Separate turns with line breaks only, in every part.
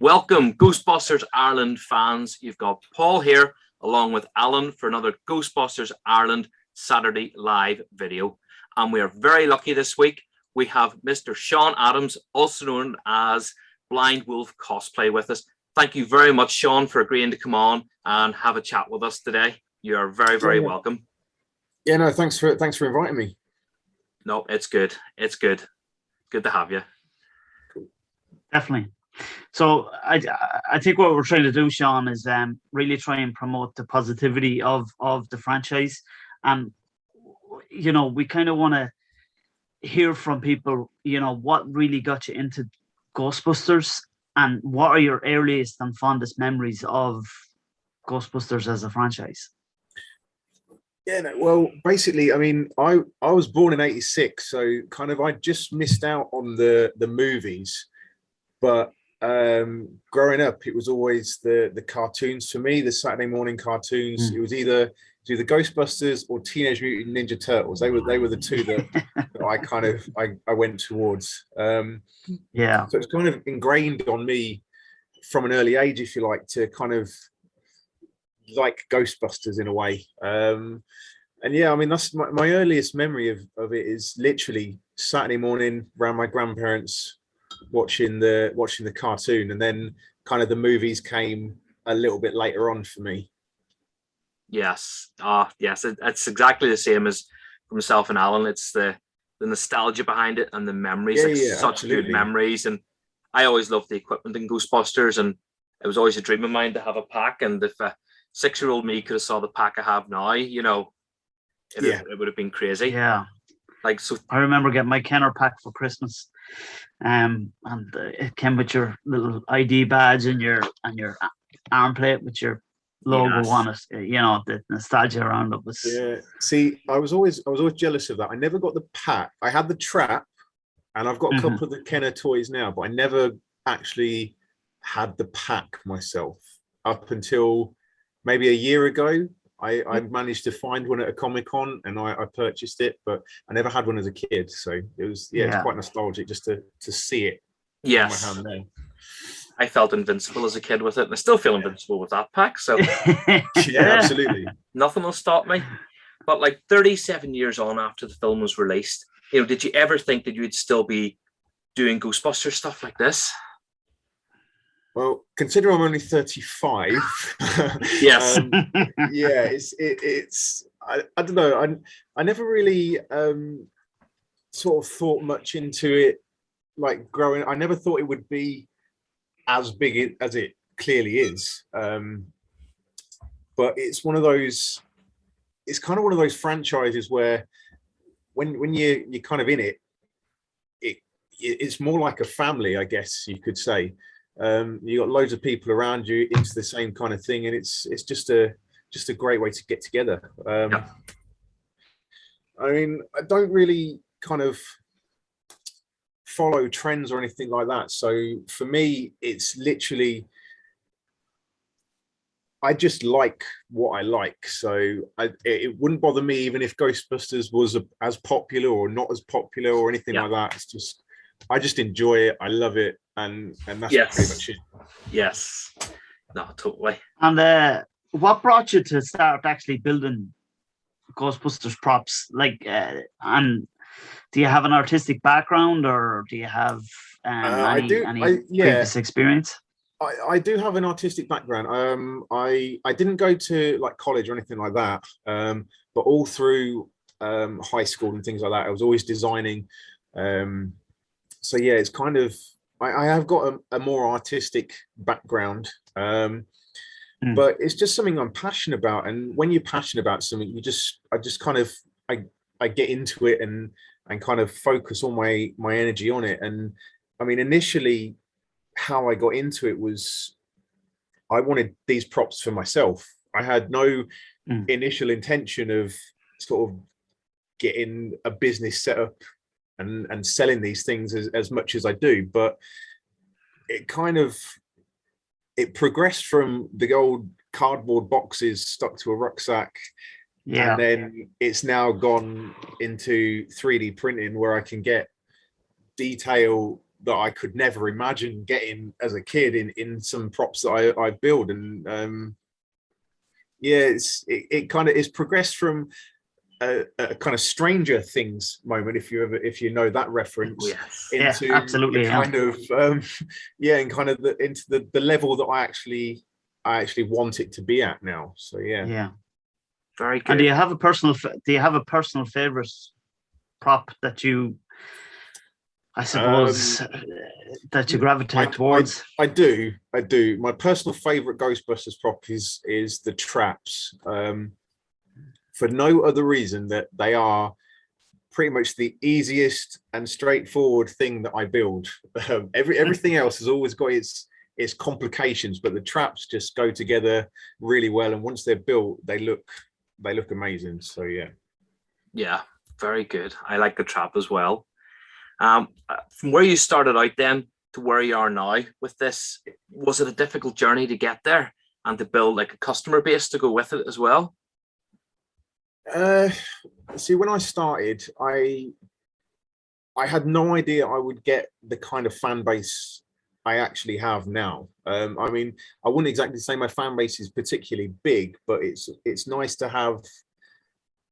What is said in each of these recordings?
Welcome, Ghostbusters Ireland fans. You've got Paul here, along with Alan, for another Ghostbusters Ireland Saturday live video. And we are very lucky this week. We have Mr. Sean Adams, also known as Blindwolf Cosplay, with us. Thank you very much, Sean, for agreeing to come on and have a chat with us today. You are very, very welcome.
Yeah, no, thanks for inviting me.
No, it's good. It's good. Good to have you.
Definitely. So I think what we're trying to do, Sean, is really try and promote the positivity of the franchise. And, you know, we kind of want to hear from people, you know, what really got you into Ghostbusters and what are your earliest and fondest memories of Ghostbusters as a franchise?
Yeah, no, well, basically, I mean, I was born in '86, so kind of I just missed out on the movies, but growing up, it was always the cartoons for me, the Saturday morning cartoons. It was either Ghostbusters or Teenage Mutant Ninja Turtles. They were the two that I went towards.
Yeah.
So it's kind of ingrained on me from an early age, if you like, to kind of like Ghostbusters in a way. And yeah, I mean, that's my earliest memory of it is literally Saturday morning around my grandparents watching the cartoon, and then kind of the movies came a little bit later on for me.
Yes. Yes, it's exactly the same as for myself and Alan. It's the nostalgia behind it and the memories, such
absolutely.
good memories. And I always loved the equipment in Ghostbusters, and it was always a dream of mine to have a pack. And if a 6-year-old me could have saw the pack I have now, you know, it would have been crazy.
Yeah.
Like, so
I remember getting my Kenner pack for Christmas, and it came with your little ID badge and your arm plate with your logo on it. You know, the nostalgia around it was.
Yeah. See, I was always jealous of that. I never got the pack. I had the trap, and I've got a couple of the Kenner toys now, but I never actually had the pack myself up until maybe a year ago. I managed to find one at a Comic-Con and I purchased it, but I never had one as a kid. So it was, it's quite nostalgic just to see it.
Yes.
In my hand
I felt invincible as a kid with it, and I still feel invincible with that pack. So
yeah, absolutely.
Nothing will stop me. But like 37 years on after the film was released, you know, did you ever think that you would still be doing Ghostbusters stuff like this?
Well, consider I'm only 35.
Yes.
Yeah, it's I don't know. I never really sort of thought much into it. Like growing, I never thought it would be as big as it clearly is. But it's one of those. It's kind of one of those franchises where, when you're kind of in it, it's more like a family, I guess you could say. You got loads of people around you into the same kind of thing, and it's just a great way to get together. I mean, I don't really kind of follow trends or anything like that, so for me it's literally I just like what I like. So it wouldn't bother me even if Ghostbusters was as popular or not as popular or anything like that. It's just I just enjoy it. I love it, and that's pretty much it.
Yes. No, totally.
And what brought you to start actually building Ghostbusters props? Like, and do you have an artistic background, or do you have any previous experience?
I do have an artistic background. I didn't go to like college or anything like that, but all through high school and things like that, I was always designing. So yeah, it's kind of I have got a more artistic background, but it's just something I'm passionate about. And when you're passionate about something, I get into it and kind of focus all my energy on it. And I mean, initially, how I got into it was I wanted these props for myself. I had no initial intention of sort of getting a business set up and selling these things as much as I do, but it progressed from the old cardboard boxes stuck to a rucksack, and then it's now gone into 3D printing where I can get detail that I could never imagine getting as a kid in some props that I build. And yeah, it kind of is progressed from a kind of Stranger Things moment, if you know that reference,
Yes.
into
Yeah, absolutely,
the kind of yeah, and kind of into the level that I actually want it to be at now. So yeah.
Yeah.
Very good.
And do you have a personal favorite prop that you, I suppose, that you gravitate towards?
I do. My personal favorite Ghostbusters prop is the traps. For no other reason that they are pretty much the easiest and straightforward thing that I build. Everything else has always got its complications, but the traps just go together really well. And once they're built, they look amazing. So yeah.
Yeah, very good. I like the trap as well. From where you started out then to where you are now with this, was it a difficult journey to get there and to build like a customer base to go with it as well?
See, when I started, I had no idea I would get the kind of fan base I actually have now. I mean, I wouldn't exactly say my fan base is particularly big, but it's nice to have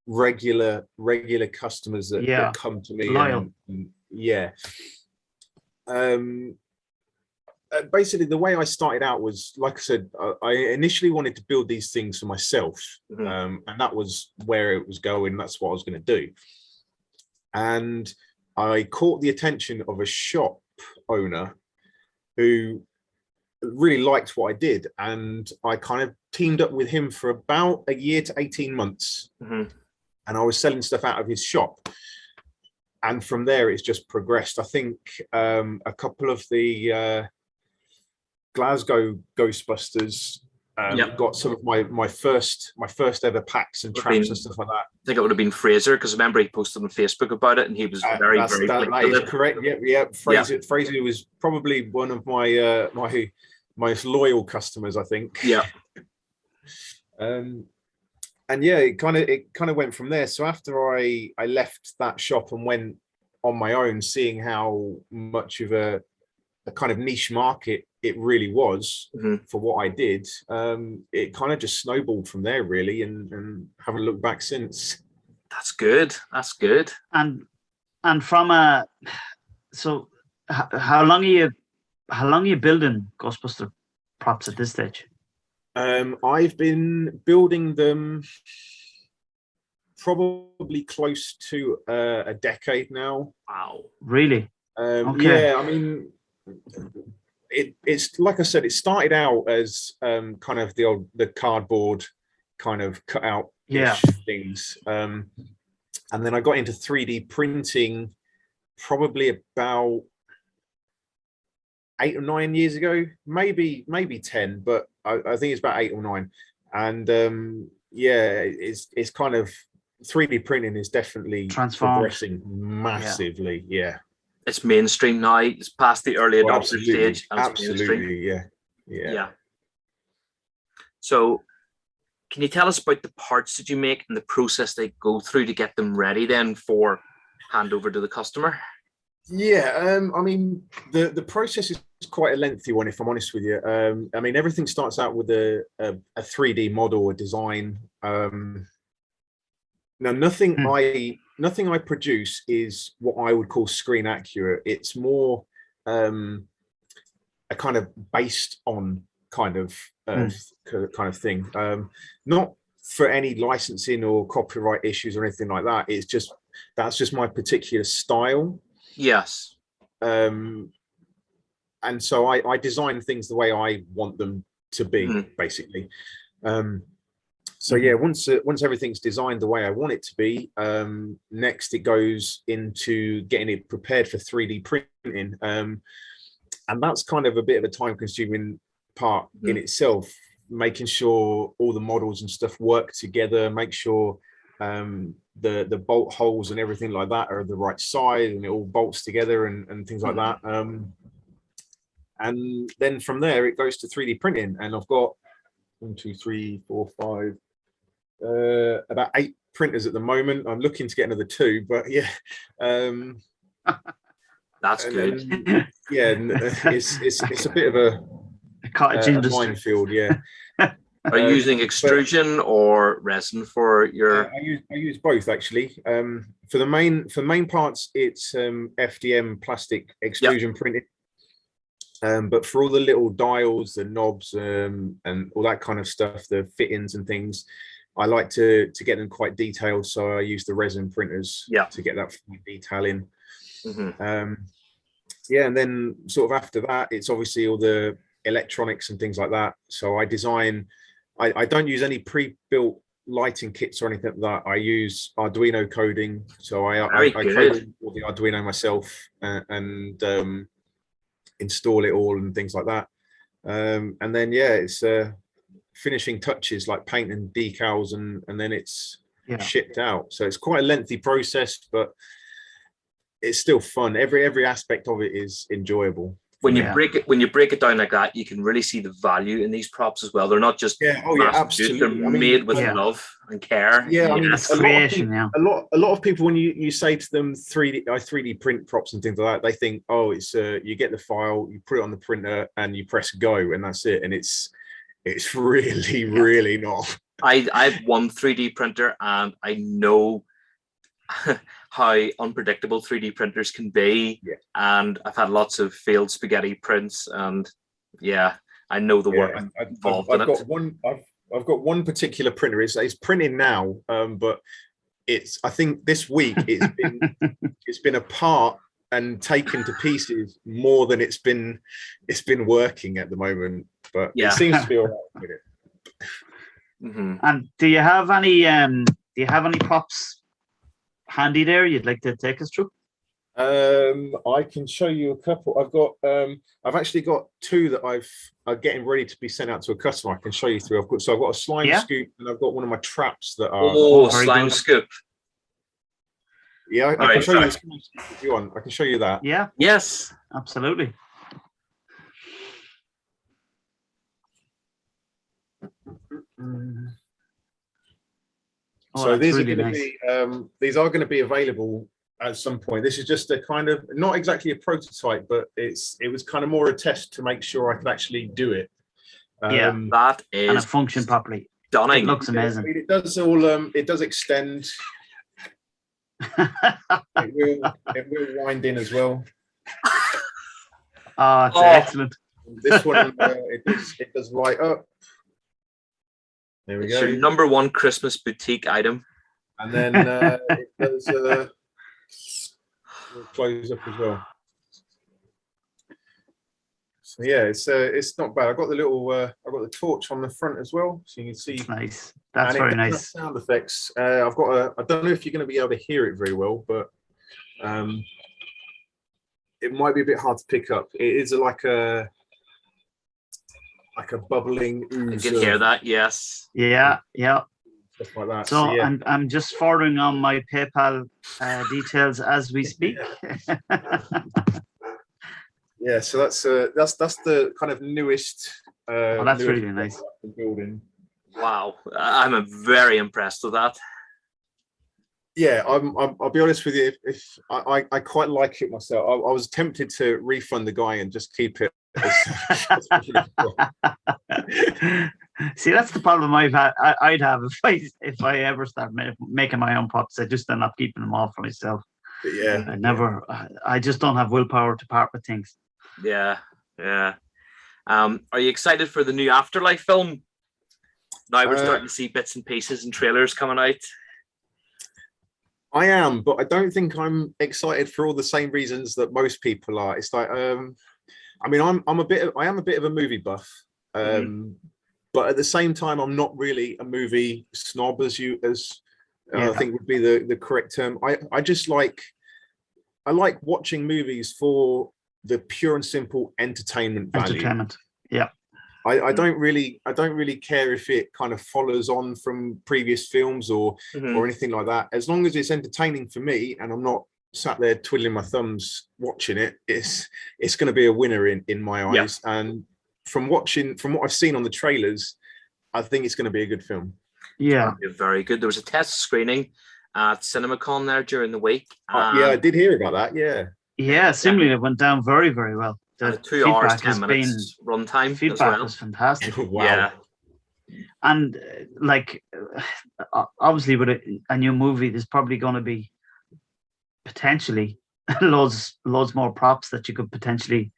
regular customers that come to me.
Loyal.
And yeah. Basically, the way I started out was, like I said, I initially wanted to build these things for myself, and that was where it was going. That's what I was going to do. And I caught the attention of a shop owner who really liked what I did, and I kind of teamed up with him for about a year to 18 months, and I was selling stuff out of his shop. And from there, it's just progressed. I think a couple of the Glasgow Ghostbusters got some of my first ever packs and traps and stuff like that.
I think it would have been Fraser, because I remember he posted on Facebook about it, and he was very
that is correct. Yeah. Fraser was probably one of my my most loyal customers, I think.
Yeah.
And yeah, it kind of went from there. So after I left that shop and went on my own, seeing how much of a kind of niche market it really was for what I did, it kind of just snowballed from there, really, and haven't looked back since.
That's good.
And from so how long are you building Ghostbuster props at this stage?
I've been building them probably close to a decade now.
Wow.
Really?
Okay. Yeah, I mean, it's like I said, it started out as kind of the cardboard kind of cut out things, and then I got into 3D printing probably about 8 or 9 years ago, maybe 10, but I think it's about 8 or 9. And yeah, it's kind of 3D printing is definitely progressing massively. Yeah.
It's mainstream now. It's past the early adopter stage.
Absolutely, yeah.
So, can you tell us about the parts that you make and the process they go through to get them ready then for handover to the customer?
Yeah, I mean, the process is quite a lengthy one, if I'm honest with you. I mean, everything starts out with a 3D model, a design. Now, nothing I produce is what I would call screen accurate. It's more a kind of based on kind of thing. Not for any licensing or copyright issues or anything like that. That's just my particular style.
Yes.
And so I design things the way I want them to be, basically. So yeah, once everything's designed the way I want it to be, next it goes into getting it prepared for 3D printing, and that's kind of a bit of a time-consuming part in itself. Making sure all the models and stuff work together, make sure the bolt holes and everything like that are the right size and it all bolts together and things like that. And then from there it goes to 3D printing, and I've got 1, 2, 3, 4, 5. About 8 printers at the moment. I'm looking to get another 2, but yeah.
That's
And
good.
then, yeah, it's a bit of a
cottage industry.
minefield. Yeah.
Are you using extrusion or resin for your?
I use both actually. For the main parts, it's FDM plastic extrusion printed. But for all the little dials, the knobs, and all that kind of stuff, the fittings and things, I like to get them quite detailed. So I use the resin printers to get that detail in. Yeah, and then sort of after that, it's obviously all the electronics and things like that. So I design. I don't use any pre-built lighting kits or anything like that. I use Arduino coding. So I code all the Arduino myself and install it all and things like that. And then it's finishing touches like paint and decals, and then it's shipped out. So it's quite a lengthy process, but it's still fun. Every aspect of it is enjoyable.
When you break it down like that, you can really see the value in these props as well. They're not just
absolutely.
They're made with love and care.
Yeah, I mean,
that's creation.
A lot of people, when you say to them 3D print props and things like that, they think, oh, it's you get the file, you put it on the printer, and you press go, and that's it. And it's really not.
I have one 3D printer, and I know how unpredictable 3D printers can be, and I've had lots of failed spaghetti prints, and I know the work involved in it.
I've got one particular printer. It's printing now, but I think this week it's been apart and taken to pieces more than it's been working at the moment. But it seems to be all right with it.
And do you have any props handy there you'd like to take us through?
I can show you a couple. I've actually got two that I'm getting ready to be sent out to a customer. I can show you through. I've got a slime scoop, and I've got one of my traps that are
slime scoop.
Yeah, I can show you the slime scoop if you want. I can show you that.
Yeah.
Yes.
Absolutely.
So these are going to be these are going to be available at some point. This is just a kind of, not exactly a prototype, but it was kind of more a test to make sure I could actually do it.
That is,
and it function properly.
Stunning.
It looks amazing.
It does all. It does extend. It will wind in as well.
Oh, it's excellent.
This one it does light up. There we go.
It's your number one Christmas boutique item.
And then it does close up as well. So yeah, it's not bad. I've got the little I've got the torch on the front as well, so you can see.
That's nice. That's very nice.
Sound effects. I've got I don't know if you're going to be able to hear it very well, but it might be a bit hard to pick up. It is like a bubbling ooze.
You can hear that, yes.
Yeah.
Stuff like that.
So I'm just forwarding on my PayPal details as we speak.
Yeah, so that's the kind of newest.
That's really nice.
Building.
Wow, I'm very impressed with that.
Yeah, I'll be honest with you. If I quite like it myself. I was tempted to refund the guy and just keep it.
See, that's the problem I'd have if I ever start making my own props. I just end up keeping them all for myself.
But yeah,
I just don't have willpower to part with things.
Yeah. Are you excited for the new Afterlife film? Now we're starting to see bits and pieces and trailers coming out.
I am, but I don't think I'm excited for all the same reasons that most people are. It's like, I mean, I am a bit of a movie buff, but at the same time, I'm not really a movie snob I think would be the correct term. I like watching movies for the pure and simple entertainment value.
Yeah.
I don't really care if it kind of follows on from previous films or anything like that. As long as it's entertaining for me and I'm not sat there twiddling my thumbs watching it, it's going to be a winner in my eyes. Yeah. And from what I've seen on the trailers, I think it's going to be a good film.
Yeah,
very good. There was a test screening at CinemaCon there during the week.
Yeah, I did hear about that.
Yeah, similarly, it went down very, very well. The
And 2 hours,
feedback
10
has
minutes run time as
feedback
well.
was fantastic.
Wow.
Yeah.
And obviously, with a new movie, there's probably going to be potentially loads more props that you could potentially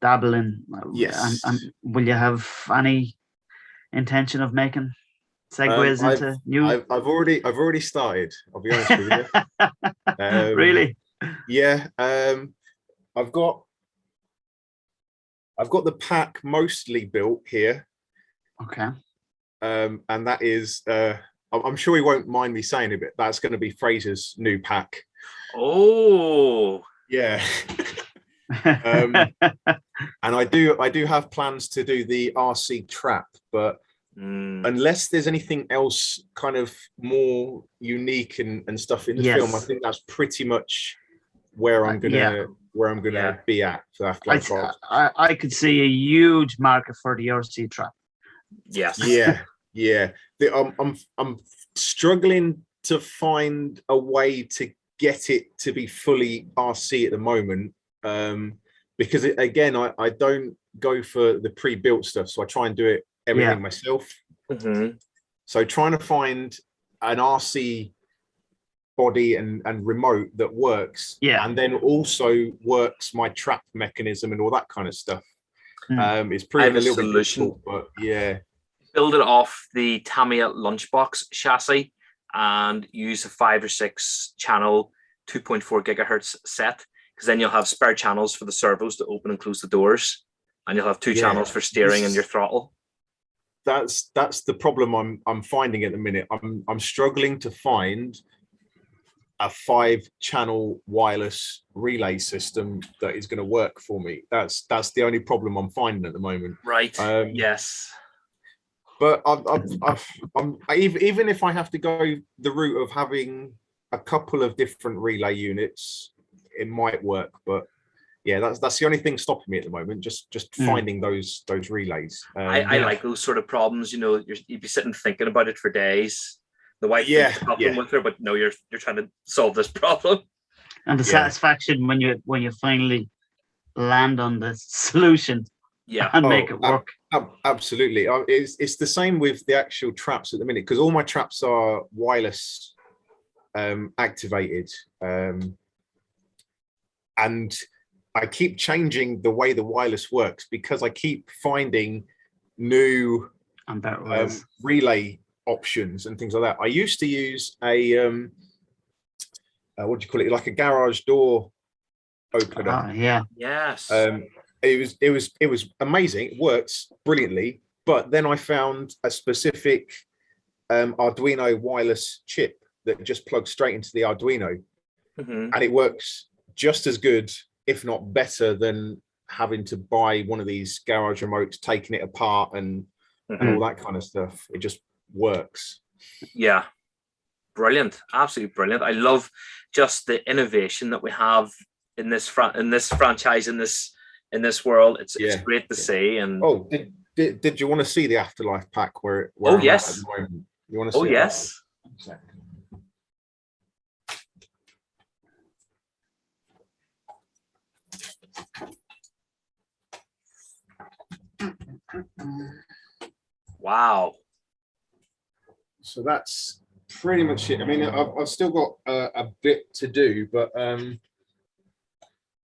dabble in.
Yes.
And will you have any intention of making segues into new?
I've already started. I'll be honest with you.
Really?
Yeah. I've got the pack mostly built here.
Okay.
And that is, I'm sure he won't mind me saying it, but that's going to be Fraser's new pack.
Oh.
Yeah. And I do have plans to do the RC trap, but unless there's anything else kind of more unique and stuff in the film, I think that's pretty much where I'm gonna be at for Afterlife.
I could see a huge market for the RC trap.
Yes.
Yeah. I'm struggling to find a way to get it to be fully RC at the moment, because I don't go for the pre-built stuff, so I try and do everything myself. So trying to find an RC body and remote that works, and then also works my trap mechanism and all that kind of stuff, is proving a little bit difficult, but yeah.
Build it off the Tamiya Lunchbox chassis and use a 5 or 6 channel 2.4 gigahertz set, because then you'll have spare channels for the servos to open and close the doors, and you'll have 2 channels for steering and your throttle.
That's the problem I'm finding at the minute. I'm struggling to find a 5-channel wireless relay system that is going to work for me. That's the only problem I'm finding at the moment.
Right. Yes.
But even if I have to go the route of having a couple of different relay units, it might work. But yeah, that's the only thing stopping me at the moment. Just finding those relays.
I like those sort of problems. You know, you'd be sitting thinking about it for days. The wife thinks problem with her, but no, you're trying to solve this problem.
And the satisfaction when you finally land on the solution. And make it work.
Absolutely. It's the same with the actual traps at the minute, because all my traps are wireless activated, and I keep changing the way the wireless works because I keep finding new relay options and things like that. I used to use a what do you call it, like a garage door opener.
Yes.
It was amazing. It works brilliantly. But then I found a specific Arduino wireless chip that just plugs straight into the Arduino, and it works just as good, if not better, than having to buy one of these garage remotes, taking it apart and all that kind of stuff. It just works. Yeah.
Brilliant. Absolutely brilliant. I love just the innovation that we have in this franchise, in this world. It's great to see. And
did you want to see the Afterlife pack where
yes,
at the moment? You want to see
yes. Wow.
So that's pretty much it. I mean, I've still got a bit to do, but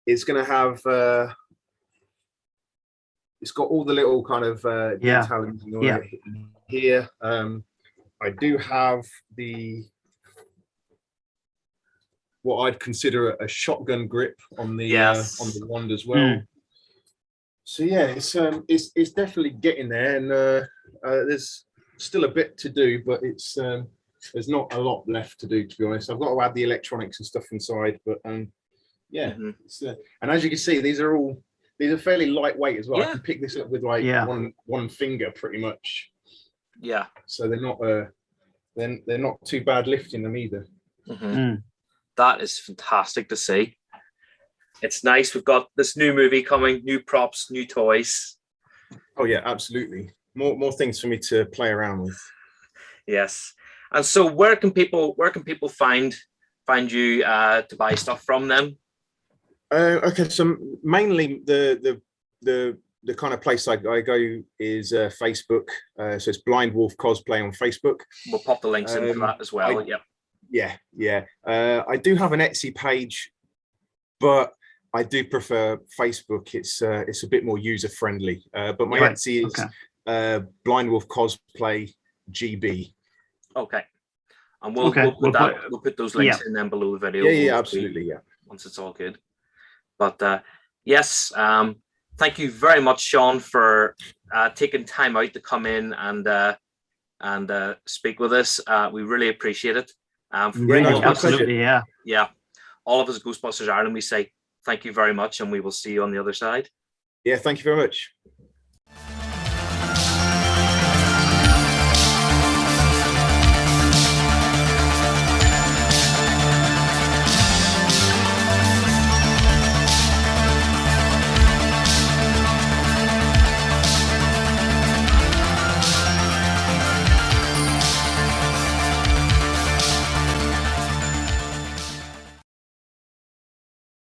it's going to have it's got all the little kind of detailing here. I do have what I'd consider a shotgun grip on the wand as well. So yeah, it's definitely getting there, and there's still a bit to do, but it's there's not a lot left to do, to be honest. I've got to add the electronics and stuff inside, but yeah. And as you can see, these are fairly lightweight as well. I can pick this up with like one finger pretty much.
Yeah.
So they're not too bad lifting them either.
That is fantastic to see. It's nice. We've got this new movie coming, new props, new toys.
Oh yeah, absolutely. More things for me to play around with.
Yes. And so where can people find you to buy stuff from them?
Okay, so mainly the kind of place I go is Facebook. So it's Blindwolf Cosplay on Facebook.
We'll pop the links in for that as well.
Yeah. I do have an Etsy page, but I do prefer Facebook. It's a bit more user friendly. But my Etsy is Blindwolf Cosplay GB.
Okay. And we'll put those links in then below the video.
Yeah, absolutely. Yeah.
Once it's all good. But yes, thank you very much, Sean, for taking time out to come in and speak with us. We really appreciate it.
Absolutely,
yeah. All of us at Ghostbusters Ireland, we say thank you very much, and we will see you on the other side.
Yeah, thank you very much.